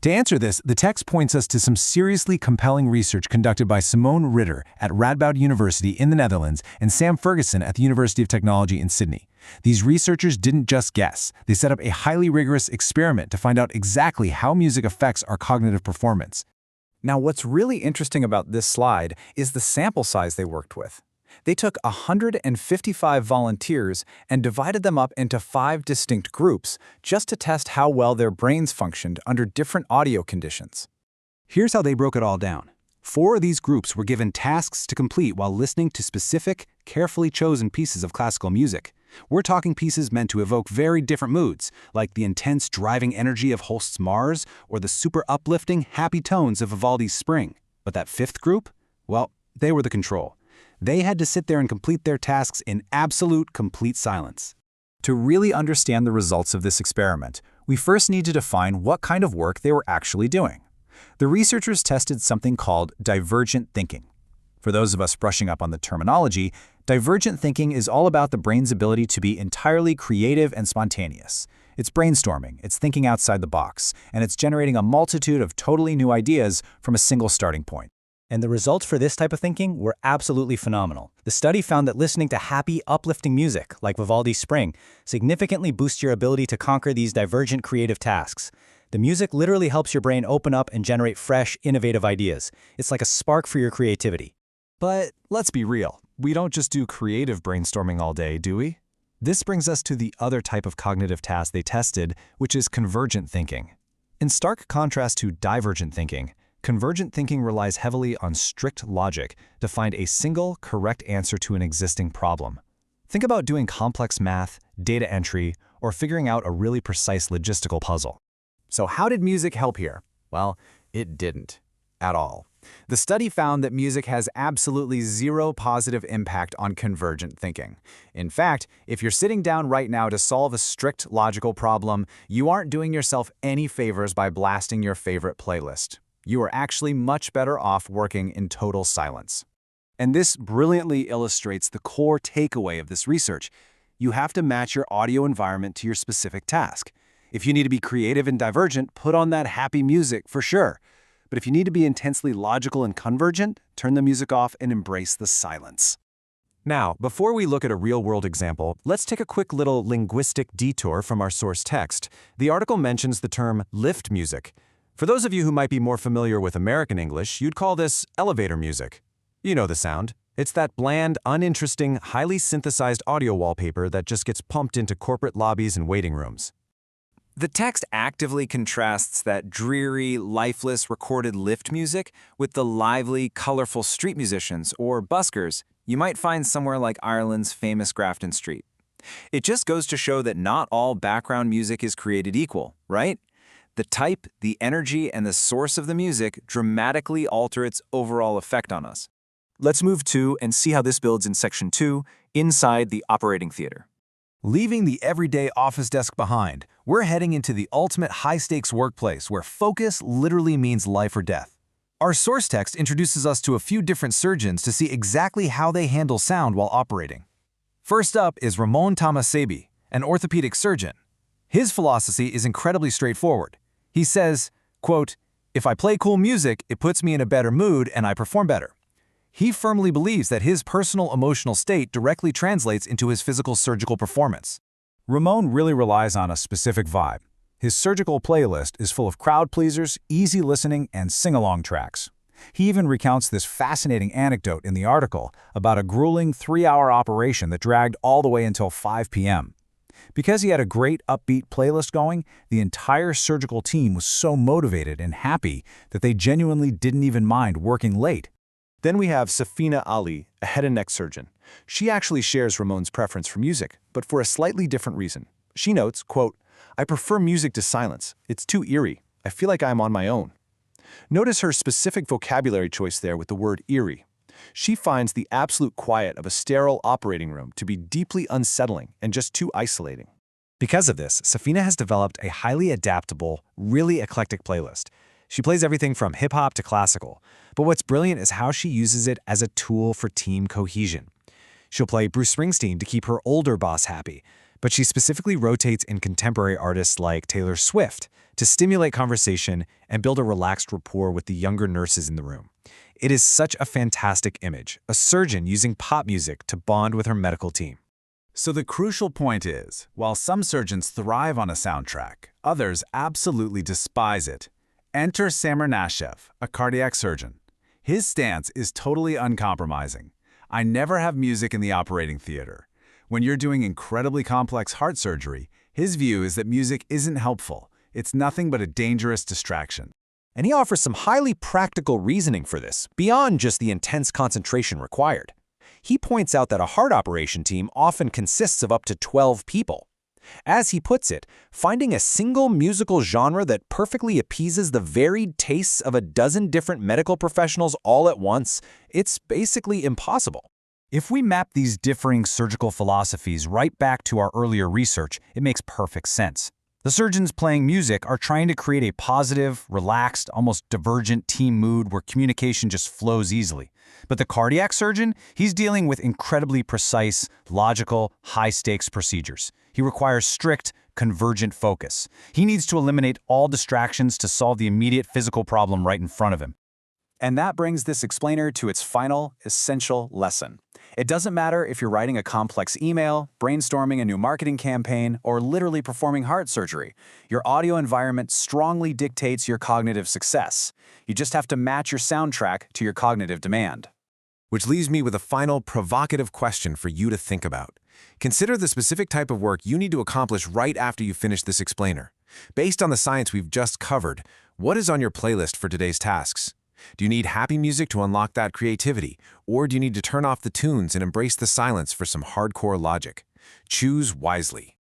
To answer this, the text points us to some seriously compelling research conducted by Simone Ritter at Radboud University in the Netherlands and Sam Ferguson at the University of Technology in Sydney. These researchers didn't just guess. They set up a highly rigorous experiment to find out exactly how music affects our cognitive performance. Now, what's really interesting about this slide is the sample size they worked with. They took 155 volunteers and divided them up into 5 distinct groups just to test how well their brains functioned under different audio conditions. Here's how they broke it all down. 4 of these groups were given tasks to complete while listening to specific, carefully chosen pieces of classical music. We're talking pieces meant to evoke very different moods, like the intense driving energy of Holst's Mars or the super uplifting, happy tones of Vivaldi's Spring. But that 5th group? Well, they were the control. They had to sit there and complete their tasks in absolute, complete silence. To really understand the results of this experiment, we first need to define what kind of work they were actually doing. The researchers tested something called divergent thinking. For those of us brushing up on the terminology, divergent thinking is all about the brain's ability to be entirely creative and spontaneous. It's brainstorming, it's thinking outside the box, and it's generating a multitude of totally new ideas from a single starting point. And the results for this type of thinking were absolutely phenomenal. The study found that listening to happy, uplifting music, like Vivaldi's Spring, significantly boosts your ability to conquer these divergent creative tasks. The music literally helps your brain open up and generate fresh, innovative ideas. It's like a spark for your creativity. But let's be real, we don't just do creative brainstorming all day, do we? This brings us to the other type of cognitive task they tested, which is convergent thinking. In stark contrast to divergent thinking, convergent thinking relies heavily on strict logic to find a single, correct answer to an existing problem. Think about doing complex math, data entry, or figuring out a really precise logistical puzzle. So how did music help here? Well, it didn't. At all. The study found that music has absolutely zero positive impact on convergent thinking. In fact, if you're sitting down right now to solve a strict logical problem, you aren't doing yourself any favors by blasting your favorite playlist. You are actually much better off working in total silence. And this brilliantly illustrates the core takeaway of this research. You have to match your audio environment to your specific task. If you need to be creative and divergent, put on that happy music for sure. But if you need to be intensely logical and convergent, turn the music off and embrace the silence. Now, before we look at a real-world example, let's take a quick little linguistic detour from our source text. The article mentions the term lift music. For those of you who might be more familiar with American English, you'd call this elevator music. You know the sound. It's that bland, uninteresting, highly synthesized audio wallpaper that just gets pumped into corporate lobbies and waiting rooms. The text actively contrasts that dreary, lifeless recorded lift music with the lively, colorful street musicians, or buskers, you might find somewhere like Ireland's famous Grafton Street. It just goes to show that not all background music is created equal, right? The type, the energy, and the source of the music dramatically alter its overall effect on us. Let's move to and see how this builds in Section 2, inside the operating theater. Leaving the everyday office desk behind, we're heading into the ultimate high-stakes workplace where focus literally means life or death. Our source text introduces us to a few different surgeons to see exactly how they handle sound while operating. First up is Ramon Tahmassebi, an orthopedic surgeon. His philosophy is incredibly straightforward. He says, quote, "If I play cool music, it puts me in a better mood and I perform better." He firmly believes that his personal emotional state directly translates into his physical surgical performance. Ramon really relies on a specific vibe. His surgical playlist is full of crowd pleasers, easy listening, and sing-along tracks. He even recounts this fascinating anecdote in the article about a grueling 3-hour operation that dragged all the way until 5 p.m. Because he had a great upbeat playlist going, the entire surgical team was so motivated and happy that they genuinely didn't even mind working late. Then we have Safina Ali, a head and neck surgeon. She actually shares Ramon's preference for music, but for a slightly different reason. She notes, quote, "I prefer music to silence. It's too eerie. I feel like I'm on my own." Notice her specific vocabulary choice there with the word eerie. She finds the absolute quiet of a sterile operating room to be deeply unsettling and just too isolating. Because of this, Safina has developed a highly adaptable, really eclectic playlist. She plays everything from hip-hop to classical, but what's brilliant is how she uses it as a tool for team cohesion. She'll play Bruce Springsteen to keep her older boss happy, but she specifically rotates in contemporary artists like Taylor Swift to stimulate conversation and build a relaxed rapport with the younger nurses in the room. It is such a fantastic image, a surgeon using pop music to bond with her medical team. So the crucial point is, while some surgeons thrive on a soundtrack, others absolutely despise it. Enter Samer Nashef, a cardiac surgeon. His stance is totally uncompromising. I never have music in the operating theater. When you're doing incredibly complex heart surgery, his view is that music isn't helpful. It's nothing but a dangerous distraction. And he offers some highly practical reasoning for this, beyond just the intense concentration required. He points out that a heart operation team often consists of up to 12 people. As he puts it, finding a single musical genre that perfectly appeases the varied tastes of a dozen different medical professionals all at once, it's basically impossible. If we map these differing surgical philosophies right back to our earlier research, it makes perfect sense. The surgeons playing music are trying to create a positive, relaxed, almost divergent team mood where communication just flows easily. But the cardiac surgeon, he's dealing with incredibly precise, logical, high-stakes procedures. He requires strict, convergent focus. He needs to eliminate all distractions to solve the immediate physical problem right in front of him. And that brings this explainer to its final, essential lesson. It doesn't matter if you're writing a complex email, brainstorming a new marketing campaign, or literally performing heart surgery. Your audio environment strongly dictates your cognitive success. You just have to match your soundtrack to your cognitive demand. Which leaves me with a final, provocative question for you to think about. Consider the specific type of work you need to accomplish right after you finish this explainer. Based on the science we've just covered, what is on your playlist for today's tasks? Do you need happy music to unlock that creativity, or do you need to turn off the tunes and embrace the silence for some hardcore logic? Choose wisely.